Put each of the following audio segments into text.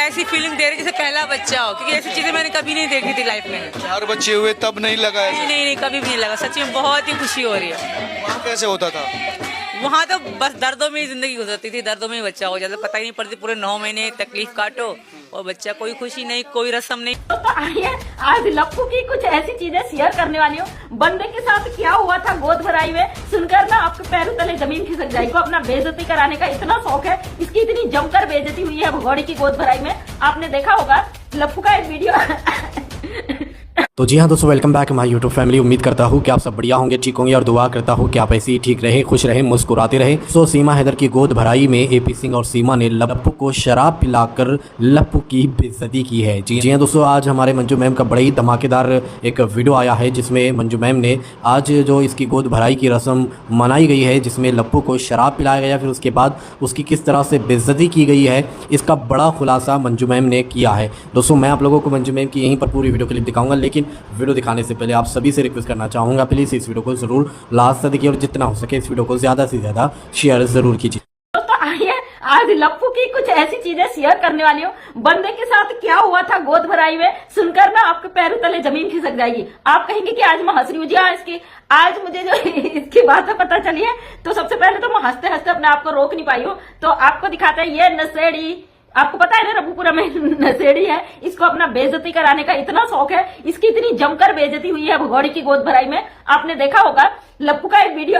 ऐसी फीलिंग दे रही जैसे पहला बच्चा हो, क्योंकि ऐसी चीजें मैंने कभी नहीं देखी थी लाइफ में। 4 बच्चे हुए तब नहीं लगा नहीं ऐसा? नहीं नहीं, कभी भी नहीं लगा। सच में बहुत ही खुशी हो रही है। वहाँ कैसे होता था? वहाँ तो बस दर्दों में ही जिंदगी गुजरती थी, दर्दों में ही बच्चा हो जाता, पता ही नहीं पड़ती। पूरे 9 महीने तकलीफ काटो और बच्चा, कोई खुशी नहीं, कोई रस्म नहीं। तो आइए आज लप्पू की कुछ ऐसी चीजें शेयर करने वाली हूँ। बंदे के साथ क्या हुआ था गोद भराई में, सुनकर ना आपके पैरों तले जमीन खिसक जाएगी। को अपना बेइज्जती कराने का इतना शौक है, इसकी इतनी जमकर बेइज्जती हुई है भगोड़ी की गोद भराई में। आपने देखा होगा लप्पू का एक वीडियो। तो जी हाँ दोस्तों, welcome back my YouTube family. उम्मीद करता हूँ कि आप सब बढ़िया होंगे, ठीक होंगे और दुआ करता हूँ कि आप ऐसे ही ठीक रहें, खुश रहें, मुस्कुराते रहें। सो सीमा हैदर की गोद भराई में एपी सिंह और सीमा ने लप्पू को शराब पिलाकर लप्पू की बेइज्जती की है। जी हाँ दोस्तों, आज हमारे मंजू मैम का बड़ा ही धमाकेदार एक वीडियो आया है, जिसमें मंजू मैम ने आज जो इसकी गोद भराई की रस्म मनाई गई है, जिसमें लप्पू को शराब पिलाया गया, फिर उसके बाद उसकी किस तरह से बेइज्जती की गई है, इसका बड़ा खुलासा मंजू मैम ने किया है। दोस्तों मैं आप लोगों को मंजू मैम की यहीं पर पूरी वीडियो क्लिप दिखाऊंगा, लेकिन वीडियो दिखाने से पहले आप सभी से रिक्वेस्ट करना चाहूँगा, प्लीज़ इस वीडियो को ज़रूर लास्ट तक देखिए और जितना हो सके इस वीडियो को ज़्यादा से ज़्यादा शेयर ज़रूर कीजिए। दोस्तों आइए आज लप्पू की कुछ ऐसी चीजें शेयर करने वाली हूँ। बंदे के साथ क्या हुआ था गोद भराई में, सुनकर ना आपके पैरों तले जमीन खिसक जाएगी। आप कहेंगे कि आज मैं हंस रही हूँ। जी हाँ, इसकी आज मुझे जो इसकी बातें पता चली है, तो सबसे पहले तो मैं हंसते हंसते अपने आप को रोक नहीं पाई हूँ। तो आपको दिखाते हैं ये नशेड़ी, आपको पता है ना रबूपुरा में नशेड़ी है, इसको अपना बेइज्जती कराने का इतना शौक है, इसकी इतनी जमकर बेइज्जती हुई है भगोड़ी की गोद भराई में। आपने देखा होगा लप्पू का एक वीडियो।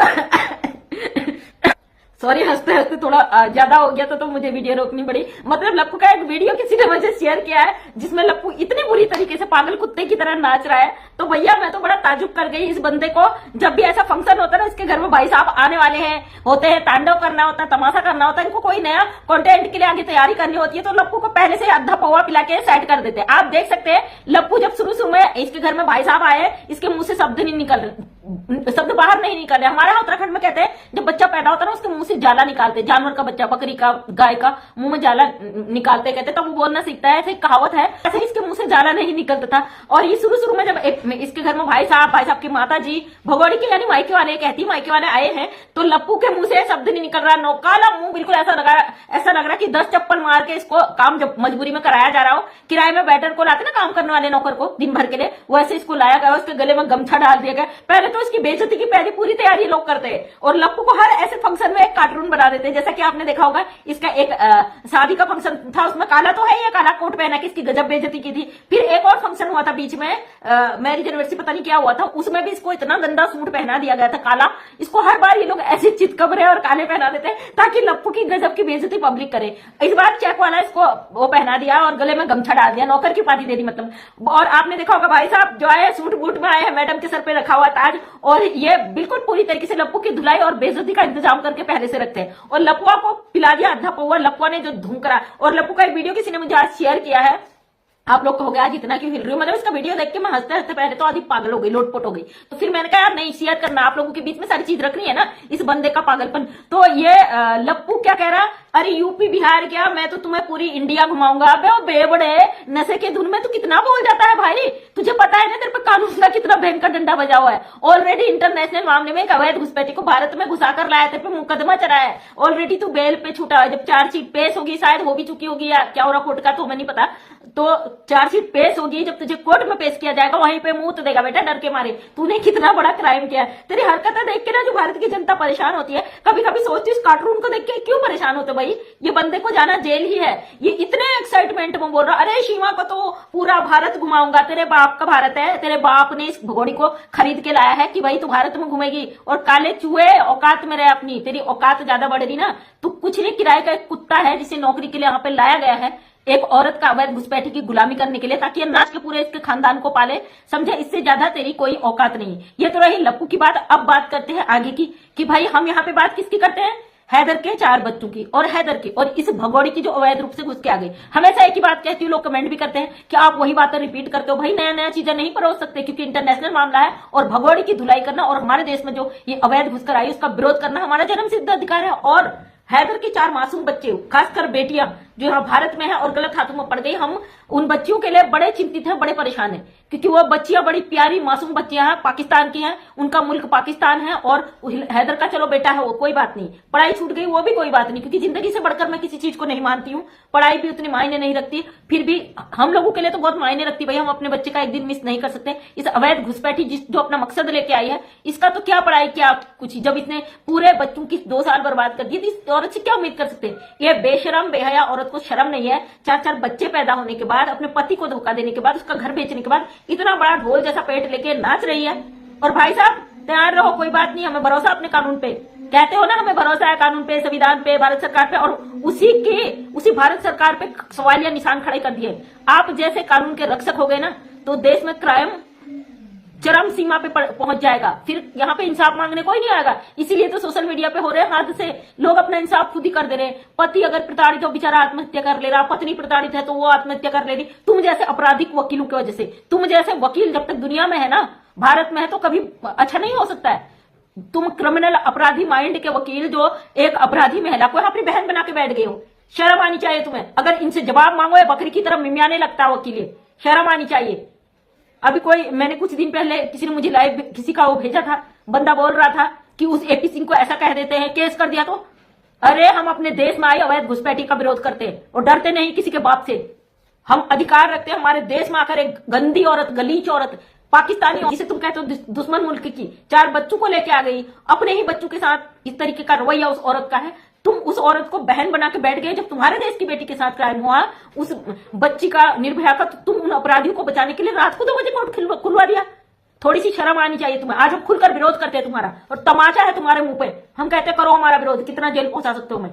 सॉरी, हंसते हंसते थोड़ा ज्यादा हो गया तो मुझे वीडियो रोकनी पड़ी। मतलब लप्पू का एक वीडियो किसी ने मुझे शेयर किया है, जिसमें लप्पू इतनी बुरी तरीके से पागल कुत्ते की तरह नाच रहा है। तो भैया मैं तो बड़ा ताजुब कर गई इस बंदे को। जब भी ऐसा फंक्शन होता है ना, इसके घर में भाई साहब आने वाले हैं, होते हैं, तांडव करना होता है, तमाशा करना होता है, इनको कोई नया कंटेंट के लिए आगे तैयारी करनी होती है, तो लप्पू को पहले से आधा पौवा पिला के सेट कर देते हैं। आप देख सकते हैं लप्पू जब शुरू में इसके घर में भाई साहब आए, इसके मुंह से शब्द नहीं निकल रहे, शब्द बाहर नहीं निकल रहे। हमारे यहाँ उत्तराखंड में कहते हैं जब बच्चा पैदा होता है ना, उसके मुंह से जाला निकालते, जानवर का बच्चा, बकरी का, गाय का मुंह में जाला निकालते कहते, तब वो बोलना सीखता है। ऐसे कहावत है, ऐसे इसके मुंह से जाला नहीं निकलता था। और ये शुरू में जब इसके घर में भाई साहब की माता जी भगोड़ी के यानी मायके वाले, कहती मायके वाले आए हैं, तो लप्पू के मुंह से शब्द नहीं निकल रहा, नौकाला मुंह, बिल्कुल ऐसा लग रहा कि 10 चप्पल मार के इसको काम जब मजबूरी में कराया जा रहा हो। किराए में बैटर को लाते ना काम करने वाले नौकर को दिन भर के लिए, वैसे इसको लाया गया, उसके गले में गमछा डाल दिया गया। पहले तो इसकी बेइज्जती की पहली पूरी तैयारी लोग करते हैं और लप्पू को हर ऐसे फंक्शन में एक कार्टून बना देते हैं। जैसा कि आपने देखा होगा, इसका एक शादी का फंक्शन था, उसमें काला तो है, ये काला कोट पहना के इसकी गजब बेइज्जती की थी। फिर एक और फंक्शन हुआ था बीच में, मैरिज एनिवर्सरी पता नहीं क्या हुआ था, उसमें भी इसको इतना गंदा सूट पहना दिया गया था काला। इसको हर बार ये लोग ऐसे चितकबरे और काले पहना देते हैं ताकि लप्पू की गजब की बेइज्जती पब्लिक करे। इस बार चेक वाला इसको वो पहना दिया और गले में गमछा डाल दिया, नौकर की पार्टी दे दी मतलब। और आपने देखा होगा भाई साहब जो आए सूट बूट में आए हैं, मैडम के सर पे रखा हुआ ताज, और ये बिल्कुल पूरी तरीके से लप्पू की धुलाई और बेइज्जती का इंतजाम करके पहले से रखते हैं। और लप्पुआ को पिला दिया आधा पौवा, लप्पुआ ने जो धूम करा। और लप्पू का एक वीडियो किसी ने मुझे आज शेयर किया है, आप लोग कहोगे आज इतना क्यों हिल रही हूँ, मतलब इसका वीडियो देख के मैं हंसते हंसते पहले तो आधी पागल हो गई, लोटपोट हो गई। तो फिर मैंने कहा यार नहीं, शेयर करना, आप लोगों के बीच में सारी चीज रखनी है ना, इस बंदे का पागलपन। तो ये लप्पू क्या कह रहा, अरे यूपी बिहार क्या, मैं तो तुम्हें पूरी इंडिया घुमाऊंगा। अबे वो बेवड़े, नशे के धुन में तू कितना बोल जाता है भाई, तुझे पता है ना तेरे पे कानून का कितना भयंकर डंडा बजा हुआ है। ऑलरेडी इंटरनेशनल मामले में एक अवैध घुसपैठी को भारत में घुसा कर लाया, तेरे पे मुकदमा चला है, ऑलरेडी तू बेल पे छूटा है। जब चार्जशीट पेश होगी, शायद हो भी चुकी होगी या क्या हो रहा कोर्ट का तो हमें नहीं पता, तो चार्जशीट पेश होगी, जब तुझे कोर्ट में पेश किया जाएगा वहीं पे मुंह तो देगा बेटा डर के मारे, तूने कितना बड़ा क्राइम किया है। तेरी हरकतें देख के ना जो भारत की जनता परेशान होती है, कभी कभी सोचती है इस कार्टून को देख के क्यों परेशान होते भाई, ये बंदे को जाना जेल ही है। ये इतने एक्साइटमेंट में बोल रहा, अरे सीमा को तो पूरा भारत घुमाऊंगा, तेरे बाप का भारत है, तेरे बाप ने इस भगोड़ी को खरीद के लाया है कि भाई तू भारत में घूमेगी। और काले चूहे औकात में रहे अपनी, तेरी औकात ज्यादा बढ़ रही ना, तू कुछ नहीं, किराए का एक कुत्ता है जिसे नौकरी के लिए यहाँ पे लाया गया है एक औरत का अवैध घुसपैठी की गुलामी करने के लिए, ताकि अंदाज के पूरे इसके खानदान को पाले, समझे, इससे ज्यादा तेरी कोई औकात नहीं। ये तो रही लप्पू की बात। अब बात करते हैं आगे की कि भाई हम यहाँ पे बात किसकी करते हैं, हैदर के 4 बच्चों की और हैदर की और इस भगोड़ी की जो अवैध रूप से घुस के आ गई। हमेशा एक ही बात कहती हूँ, लोग कमेंट भी करते हैं कि आप वही बातें रिपीट करते हो। भाई नया नया चीजें नहीं परोस सकते, क्योंकि इंटरनेशनल मामला है और भगोड़ी की धुलाई करना और हमारे देश में जो ये अवैध घुसकर आई उसका विरोध करना हमारा जन्मसिद्ध अधिकार है। और हैदर के 4 मासूम बच्चे, खासकर बेटियां जो यहाँ भारत में है और गलत हाथों में पड़ गई, हम उन बच्चियों के लिए बड़े चिंतित हैं, बड़े परेशान हैं क्योंकि वो बच्चियां बड़ी प्यारी मासूम बच्चियां हैं, पाकिस्तान की हैं, उनका मुल्क पाकिस्तान है। और हैदर का चलो बेटा है वो कोई बात नहीं, पढ़ाई छूट गई वो भी कोई बात नहीं, क्योंकि जिंदगी से बढ़कर मैं किसी चीज को नहीं मानती हूँ। पढ़ाई भी उतनी मायने नहीं रखती, फिर भी हम लोगों के लिए तो बहुत मायने रखती। भाई हम अपने बच्चे का एक दिन मिस नहीं कर सकते। इस अवैध घुसपैठी जो अपना मकसद लेके आई है, इसका तो क्या पढ़ाई क्या कुछ, जब इसने पूरे बच्चों की 2 साल बर्बाद कर दिए, इस औरत से क्या उम्मीद कर सकते हैं। ये बेशरम बेहया औरत को शर्म नहीं है। 4-4 बच्चे पैदा होने के बाद, अपने पति को धोखा देने के बाद, उसका घर बेचने के बाद इतना बड़ा ढोल जैसा पेट लेके नाच रही है। और भाई साहब तैयार रहो, कोई बात नहीं, हमें भरोसा अपने कानून पे। कहते हो ना हमें भरोसा है कानून पे, संविधान पे, भारत सरकार पे, और उसी भारत सरकार पे सवालिया निशान खड़े कर दिए। आप जैसे कानून के रक्षक हो गए ना तो देश में क्राइम चरम सीमा पे पहुंच जाएगा। फिर यहाँ पे इंसाफ मांगने कोई नहीं आएगा। इसीलिए तो सोशल मीडिया पे हो रहे हाथ से लोग अपना इंसाफ खुद ही कर दे रहे हैं। पति अगर प्रताड़ित हो बेचारा आत्महत्या कर ले रहा, पत्नी प्रताड़ित है तो वो आत्महत्या कर ले रही। तुम जैसे आपराधिक वकीलों की वजह से, तुम जैसे वकील जब तक दुनिया में है ना, भारत में है, तो कभी अच्छा नहीं हो सकता है। तुम क्रिमिनल अपराधी माइंड के वकील जो एक अपराधी महिला को अपनी बहन बना के बैठ गए हो, शर्म आनी चाहिए तुम्हें। अगर इनसे जवाब मांगो या बकरी की तरह मिमियाने लगता है वकील, शर्म आनी चाहिए। अभी मैंने कुछ दिन पहले किसी ने मुझे लाइव किसी का वो भेजा था, बंदा बोल रहा था कि उस एपी सिंह को ऐसा कह देते हैं, केस कर दिया तो। अरे हम अपने देश में आई अवैध घुसपैठी का विरोध करते हैं और डरते नहीं किसी के बाप से। हम अधिकार रखते हैं हमारे देश में आकर एक गंदी औरत, गलीच औरत, पाकिस्तानी जिसे तुम कहते हो दुश्मन मुल्क की, 4 बच्चों को लेके आ गई, अपने ही बच्चों के साथ इस तरीके का रवैया उस औरत का है। तुम उस औरत को बहन बना के बैठ गए। जब तुम्हारे देश की बेटी के साथ क्राइम हुआ, उस बच्ची का, निर्भया का, तो तुम उन अपराधियों को बचाने के लिए रात को 2 बजे कोर्ट खुलवा दिया। थोड़ी सी शर्म आनी चाहिए तुम्हें। आज हम खुलकर विरोध करते हैं तुम्हारा, और तमाचा है तुम्हारे मुंह पे। हम कहते करो हमारा विरोध, कितना जेल पहुंचा सकते हो। मैं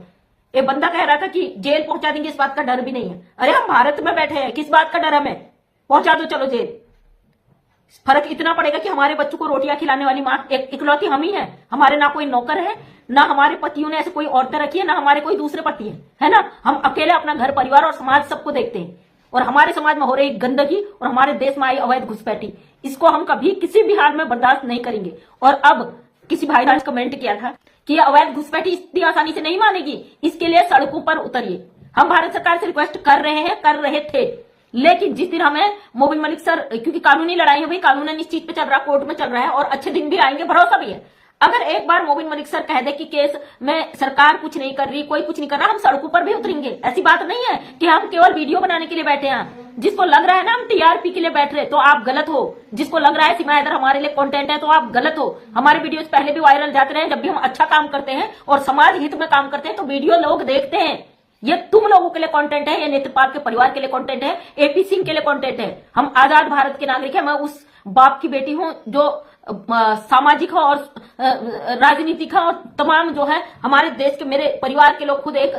ये बंदा कह रहा था कि जेल पहुंचा देंगे, इस बात का डर भी नहीं है। अरे हम भारत में बैठे हैं, किस बात का डर हमें? पहुंचा दो चलो जेल। फर्क इतना पड़ेगा कि हमारे बच्चों को रोटियां खिलाने वाली मां इकलौती हम ही है। हमारे ना कोई नौकर है, ना हमारे पतियों ने ऐसे कोई औरतें रखी है, ना हमारे कोई दूसरे पति है ना। हम अकेले अपना घर परिवार और समाज सबको देखते हैं। और हमारे समाज में हो रही गंदगी और हमारे देश में आई अवैध घुसपैठी, इसको हम कभी किसी भी हाल में बर्दाश्त नहीं करेंगे। और अब किसी भाई ने कमेंट किया था कि यह अवैध घुसपैठी इतनी आसानी से नहीं मानेगी, इसके लिए सड़कों पर उतरिए। हम भारत सरकार से रिक्वेस्ट कर रहे थे, लेकिन जिस दिन हमें मोबिन मलिक सर, क्योंकि कानूनी लड़ाई है भाई, कानून निश्चित पे चल रहा है, कोर्ट में चल रहा है और अच्छे दिन भी आएंगे, भरोसा भी है। अगर एक बार मोबिन मलिक सर कह दे कि केस में सरकार कुछ नहीं कर रही, कोई कुछ नहीं कर रहा, हम सड़कों पर भी उतरेंगे। ऐसी बात नहीं है कि हम केवल वीडियो बनाने के लिए बैठे हैं। जिसको लग रहा है ना हम टीआरपी के लिए बैठ रहे, तो आप गलत हो। जिसको लग रहा है सीमा हैदर हमारे लिए कंटेंट है, तो आप गलत हो। हमारे वीडियोस पहले भी वायरल जाते रहे। जब भी हम अच्छा काम करते हैं और समाज हित में काम करते हैं तो वीडियो लोग देखते हैं। ये तुम लोगों के लिए कंटेंट है, ये नेत्रपाल के परिवार के लिए कंटेंट है, एपी सिंह के लिए कंटेंट है। हम आजाद भारत के नागरिक हैं। मैं उस बाप की बेटी हूं जो सामाजिक हो और राजनीतिक हो, और तमाम जो है हमारे देश के, मेरे परिवार के लोग खुद एक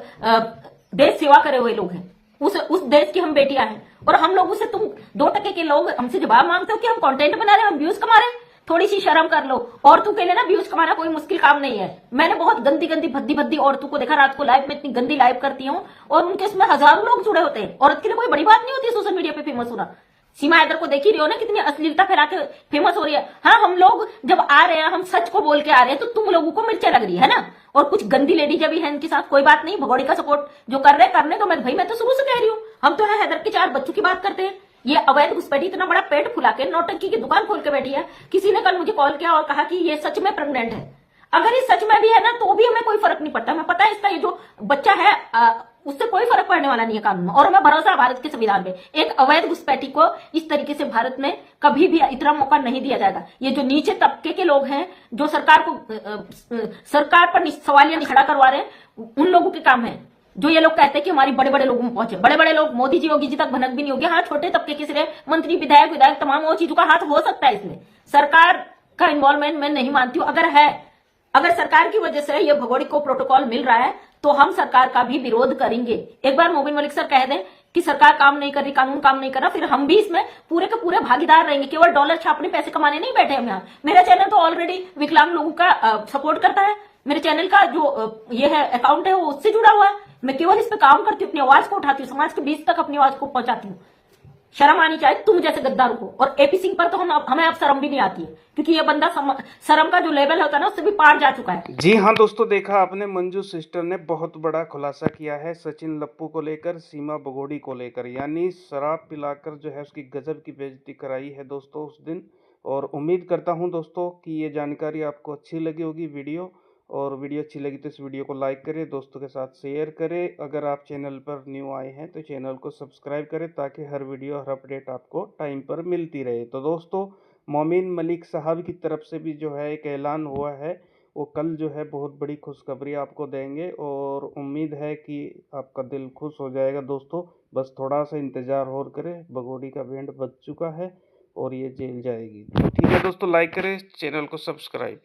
देश सेवा करे हुए लोग हैं। उस देश की हम बेटियां हैं। और हम लोगों से तुम 2% के लोग हमसे जवाब मांगते हो कि हम कंटेंट बना रहे हैं, हम व्यूज कमा रहे हैं। थोड़ी सी शर्म कर लो। औरतों के लिए ना व्यूज कमाना कोई मुश्किल काम नहीं है। मैंने बहुत गंदी गंदी भद्दी भद्दी औरतों को देखा, रात को लाइव में इतनी गंदी लाइव करती हूँ और उनके इसमें हजारों लोग जुड़े होते हैं। औरत के लिए कोई बड़ी बात नहीं होती सोशल मीडिया पे फेमस होना। सीमा हैदर को देख ही रही हो ना, कितनी अश्लीलता फैला के फेमस हो रही है। हाँ, हम लोग जब आ रहे हैं, हम सच को बोल के आ रहे हैं, तो तुम लोगों को मिर्चा लग रही है ना। और कुछ गंदी लेडी जब भी है इनके साथ, कोई बात नहीं, भगोड़ी का सपोर्ट जो कर रहे करने, तो मैं तो शुरू से कह रही हूँ। हम तो है हैदर के 4 बच्चों की बात करते हैं। ये अवैध घुसपैठी इतना बड़ा पेट फुला के नौटंकी की दुकान खोल के बैठी है। किसी ने कल मुझे कॉल किया और कहा कि ये सच में प्रेग्नेंट है। अगर ये सच में भी है ना, तो भी हमें कोई फर्क नहीं पड़ता। हमें पता है इसका ये जो बच्चा है उससे कोई फर्क पड़ने वाला नहीं है कानून में। और हमें भरोसा है भारत के संविधान पे। एक अवैध घुसपैठी को इस तरीके से भारत में कभी भी इतना मौका नहीं दिया जाएगा। ये जो नीचे तबके के लोग हैं, जो सरकार पर सवालिया खड़ा करवा रहे हैं, उन लोगों के काम है। जो ये लोग कहते हैं कि हमारी बड़े बड़े लोगों में पहुंचे, बड़े बड़े लोग मोदी जी योगी जी तक भनक भी नहीं होगी। हाँ, छोटे तबके के सिरे मंत्री विधायक तमाम वो चीजों का हाथ हो सकता है इसमें। सरकार का इन्वॉल्वमेंट मैं नहीं मानती हूँ। अगर सरकार की वजह से ये भगोड़ी को प्रोटोकॉल मिल रहा है तो हम सरकार का भी विरोध करेंगे। एक बार मोबिन मलिक सर कह दें कि सरकार काम नहीं कर रही, कानून काम नहीं कर रहा, फिर हम भी इसमें पूरे के पूरे भागीदार रहेंगे। केवल डॉलर छापने पैसे कमाने नहीं बैठे हम यहाँ। मेरा चैनल तो ऑलरेडी विकलांग लोगों का सपोर्ट करता है। मेरे चैनल का जो ये है अकाउंट है वो उससे जुड़ा हुआ है। मैं केवल इस पे काम करती हूँ, अपनी आवाज को उठाती हूँ, समाज के बीच तक अपनी आवाज को पहुंचाती हूँ। शर्म आनी चाहिए तुम जैसे गद्दारों को। और एपी सिंह पर तो हमें अब शर्म भी नहीं आती है, क्योंकि ये बंदा शर्म का जो लेवल होता है ना उससे भी पार जा चुका है। जी हाँ दोस्तों, देखा आपने, मंजू सिस्टर ने बहुत बड़ा खुलासा किया है सचिन लप्पू को लेकर, सीमा बगोड़ी को लेकर, यानी शराब पिलाकर जो है उसकी गजब की बेइज्जती कराई है दोस्तों उस दिन। और उम्मीद करता हूं दोस्तों कि ये जानकारी आपको अच्छी लगी होगी वीडियो, और वीडियो अच्छी लगी तो इस वीडियो को लाइक करें, दोस्तों के साथ शेयर करें। अगर आप चैनल पर न्यू आए हैं तो चैनल को सब्सक्राइब करें ताकि हर वीडियो हर अपडेट आपको टाइम पर मिलती रहे। तो दोस्तों, मोमिन मलिक साहब की तरफ से भी जो है एक ऐलान हुआ है, वो कल जो है बहुत बड़ी खुशखबरी आपको देंगे, और उम्मीद है कि आपका दिल खुश हो जाएगा दोस्तों। बस थोड़ा सा इंतज़ार और करें, बगोड़ी का बैंड बज चुका है और ये जेल जाएगी। तो ठीक है दोस्तों, लाइक करें, चैनल को सब्सक्राइब।